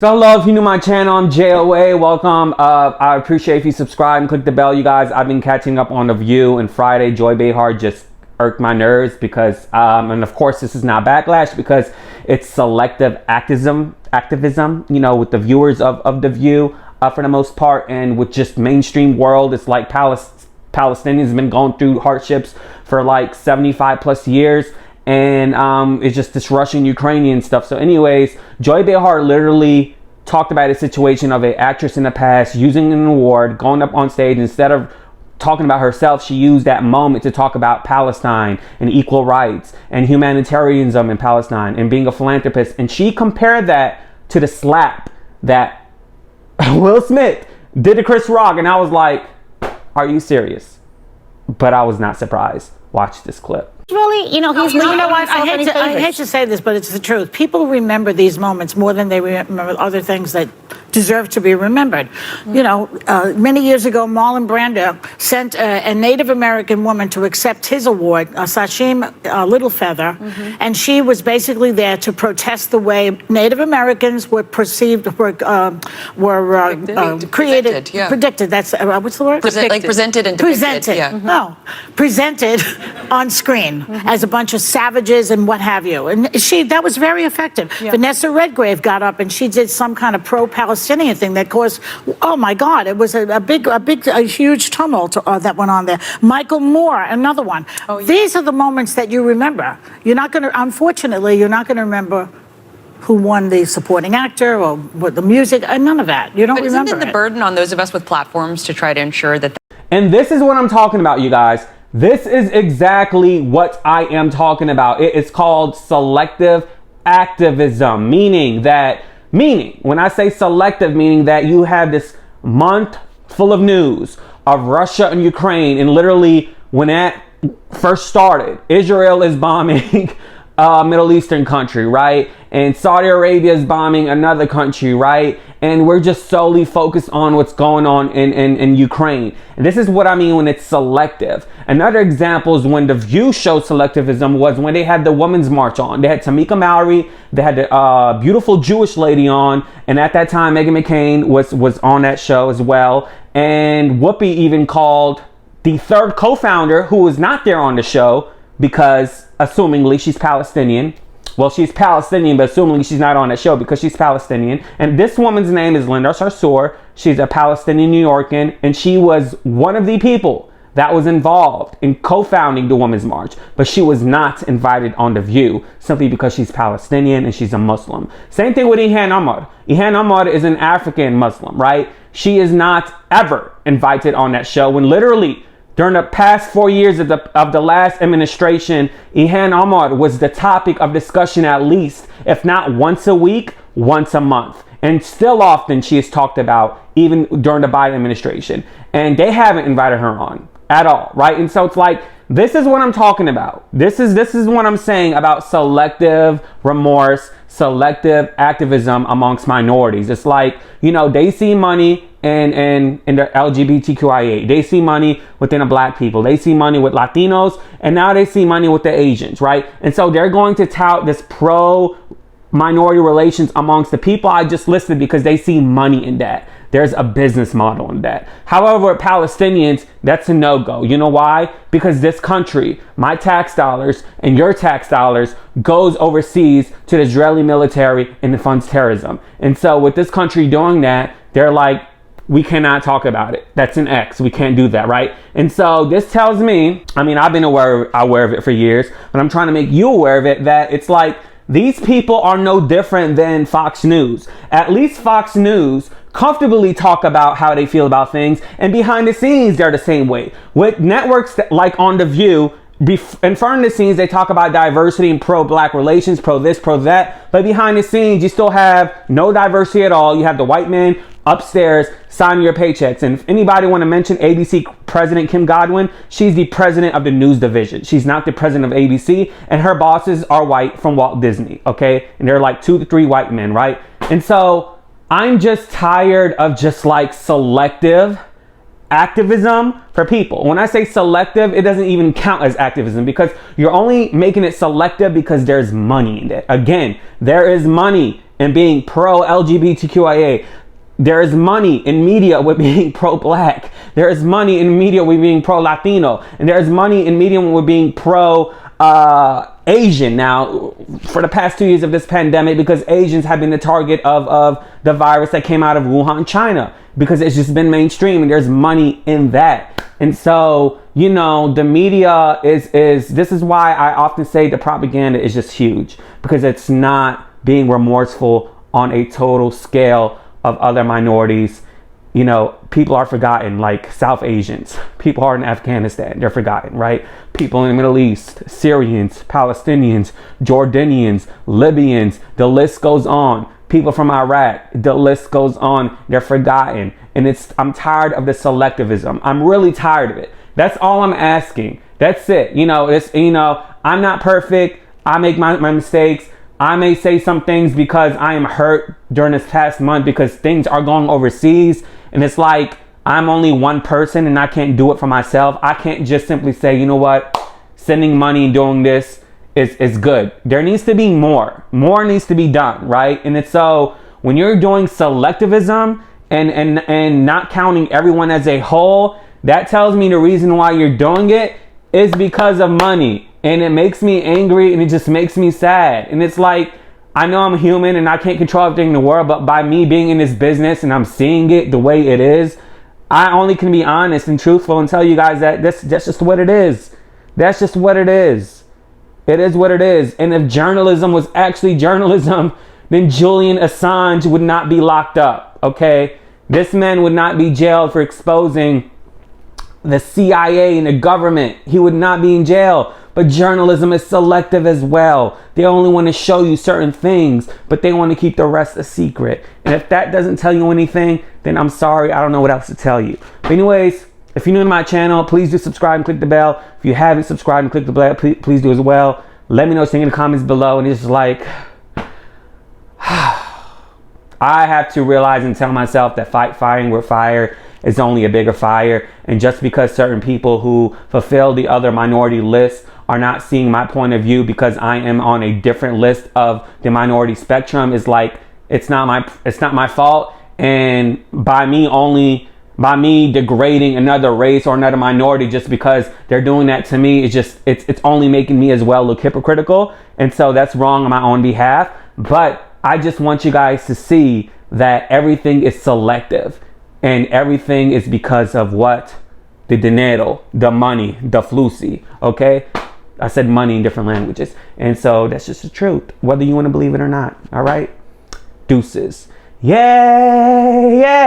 So hello, if you're new to my channel, I'm JOA. Welcome. I appreciate if you subscribe and click the bell, you guys. I've been catching up on The View, and Friday, Joy Behar just irked my nerves because, and of course, this is not backlash because it's selective activism, you know, with the viewers of The View for the most part, and with just mainstream world. It's like Palestinians have been going through hardships for like 75 plus years. And it's just this Russian Ukrainian stuff. So anyways, Joy Behar literally talked about a situation of an actress in the past using an award, going up on stage. Instead of talking about herself, she used that moment to talk about Palestine and equal rights and humanitarianism in Palestine and being a philanthropist. And she compared that to the slap that Will Smith did to Chris Rock. And I was like, are you serious? But I was not surprised. Watch this clip. Really, you know, he's you know what? I hate to say this, but it's the truth. People remember these moments more than they remember other things that deserve to be remembered. You know, many years ago, Marlon Brando sent a Native American woman to accept his award, Sashim Littlefeather, and she was basically there to protest the way Native Americans were perceived, created, predicted. That's what's the word? Presented and depicted. Presented. Yeah. No, presented on screen as a bunch of savages and what have you. And that was very effective. Yeah. Vanessa Redgrave got up and she did some kind of pro-Palestinian thing that caused, oh my God, it was a huge tumult that went on there. Michael Moore, another one. Oh, yeah. These are the moments that you remember. You're not going to, unfortunately, you're not going to remember who won the supporting actor or what the music, none of that. You don't remember. Isn't it the burden on those of us with platforms to try to ensure that? And this is what I'm talking about, you guys. This is exactly what I am talking about. It is called selective activism, meaning when I say selective, meaning that you have this month full of news of Russia and Ukraine, and literally when that first started, Israel is bombing a Middle Eastern country, right? And Saudi Arabia is bombing another country, right? And we're just solely focused on what's going on in Ukraine. And this is what I mean when it's selective. Another example is when The View showed selectivism was when they had the Women's March on. They had Tamika Mallory, they had the beautiful Jewish lady on, and at that time Meghan McCain was on that show as well. And Whoopi even called the third co-founder, who was not there on the show, because assumingly she's Palestinian. Well, she's Palestinian, but assumingly she's not on that show because she's Palestinian. And this woman's name is Linda Sarsour. She's a Palestinian New Yorkan, and she was one of the people that was involved in co-founding the Women's March. But she was not invited on The View simply because she's Palestinian and she's a Muslim. Same thing with Ilhan Omar. Ilhan Omar is an African Muslim, right? She is not ever invited on that show when literally during the past 4 years of the last administration, Ilhan Omar was the topic of discussion at least, if not once a week, once a month. And still often she is talked about even during the Biden administration. And they haven't invited her on at all, right? And so it's like, this is what I'm talking about. This is what I'm saying about selective remorse, selective activism amongst minorities. It's like, you know, they see money in the LGBTQIA. They see money within the black people. They see money with Latinos, and now they see money with the Asians, right? And so they're going to tout this pro-minority relations amongst the people I just listed because they see money in that. There's a business model in that. However, Palestinians, that's a no-go. You know why? Because this country, my tax dollars and your tax dollars, goes overseas to the Israeli military and it funds terrorism. And so with this country doing that, they're like, we cannot talk about it. That's an X. We can't do that, right? And so this tells me, I mean, I've been aware of it for years, but I'm trying to make you aware of it, that it's like these people are no different than Fox News. At least Fox News comfortably talk about how they feel about things, and behind the scenes, they're the same way. With networks that, like on The View, in front of the scenes, they talk about diversity and pro-black relations, pro this, pro that. But behind the scenes, you still have no diversity at all. You have the white man upstairs signing your paychecks. And if anybody want to mention ABC President Kim Godwin, she's the president of the news division. She's not the president of ABC. And her bosses are white from Walt Disney, okay? And they're like 2 to 3 white men, right? And so I'm just tired of just like selective activism for people. When I say selective, it doesn't even count as activism because you're only making it selective because there's money in it. Again, there is money and being pro LGBTQIA. There is money in media with being pro-black. There is money in media with being pro-Latino. And there is money in media with being pro-Asian. Now, for the past 2 years of this pandemic, because Asians have been the target of the virus that came out of Wuhan, China, because it's just been mainstream and there's money in that. And so, you know, the media this is why I often say the propaganda is just huge, because it's not being remorseful on a total scale of other minorities. You know, people are forgotten, like South Asians. People are in Afghanistan, they're forgotten, right? People in the Middle East, Syrians, Palestinians, Jordanians, Libyans, the list goes on. People from Iraq, the list goes on, they're forgotten. And I'm tired of the selectivism. I'm really tired of it. That's all I'm asking. That's it. You know, I'm not perfect. I make my mistakes. I may say some things because I am hurt during this past month because things are going overseas. And it's like, I'm only one person and I can't do it for myself. I can't just simply say, you know what, sending money and doing this is good. There needs to be more. More needs to be done, right? And it's so when you're doing selectivism and not counting everyone as a whole, that tells me the reason why you're doing it is because of money. And it makes me angry and it just makes me sad. And it's like, I know I'm human and I can't control everything in the world, but by me being in this business and I'm seeing it the way it is, I only can be honest and truthful and tell you guys that that's just what it is. That's just what it is. It is what it is. And if journalism was actually journalism, then Julian Assange would not be locked up, okay? This man would not be jailed for exposing the CIA and the government. He would not be in jail. But journalism is selective as well. They only want to show you certain things, but they want to keep the rest a secret. And if that doesn't tell you anything, then I'm sorry, I don't know what else to tell you. But anyways, if you're new to my channel, please do subscribe and click the bell. If you haven't subscribed and clicked the bell, please do as well. Let me know what you think in the comments below. And it's just like, I have to realize and tell myself that fighting with fire is only a bigger fire. And just because certain people who fulfill the other minority lists are not seeing my point of view because I am on a different list of the minority spectrum, is like, it's not my fault. And by me degrading another race or another minority just because they're doing that to me, it's only making me as well look hypocritical. And so that's wrong on my own behalf. But I just want you guys to see that everything is selective and everything is because of what? The dinero, the money, the flusy, okay? I said money in different languages. And so that's just the truth, whether you want to believe it or not. All right? Deuces. Yeah, yeah.